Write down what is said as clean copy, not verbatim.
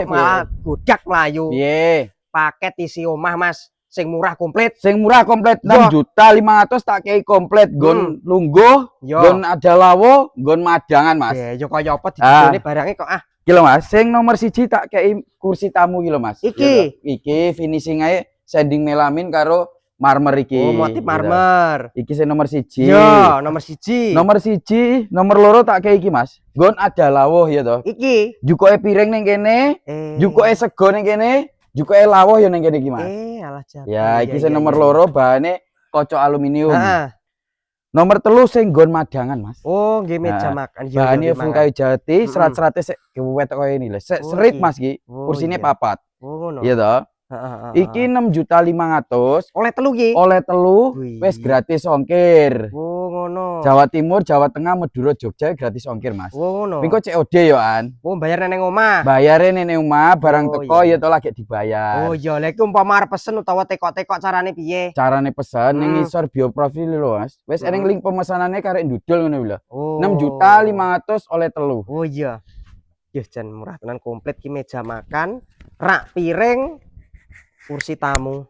Malah budak melayu. Piye? Paket isi omah Mas, sing murah komplit. Sing murah komplit 6.500.000 tak kei komplit. Gon lungguh, gon ada lawo, gon madangan Mas. Ya kaya apa didone barangnya kok Iki lho Mas, sing nomor 1 tak kei kursi tamu iki lho Mas. Iki finishing ae sanding melamin karo marmer iki. Oh, motif marmer. Iki sing nomor 1. Yo, nomor 1. Nomor 1, nomor loro tak kei iki Mas. Gon ada lawuh ya toh. Iki. Jukoke piring ning kene, jukoke sego ning kene. Juga lawuh ya ning kene iki Mas. Alah jago. Ya, iki sing nomor loro bahane kaca aluminium. Nomor 3 sing nggon madangan Mas. Oh, nggih meja makan. Bahane full kayu jati, serat-serate sik kewetok kaya ini lho. Serit Mas iki. Kursine papat. Oh, ngono. Iya toh? Iki 6.500.000. Oleh telu ki? Oleh telu wis gratis ongkir. Oh, ngono. Jawa Timur, Jawa Tengah, Madura, Jogja gratis ongkir Mas. Oh, ngono. Engko COD yo an. Oh, bayar neng omah. Bayare neng omah, barang teko ya to lagi dibayar. Oh iya, lek umpama arep pesen utawa tekok-tekok carane piye? Carane pesen ning ngisor bioprofil lho Mas. Wis eneng link pemesanane karek ndudul ngono lho. 6.500.000 oleh telu. Oh iya. Yus jan murah tenan komplit ki meja makan, rak piring, kursi tamu.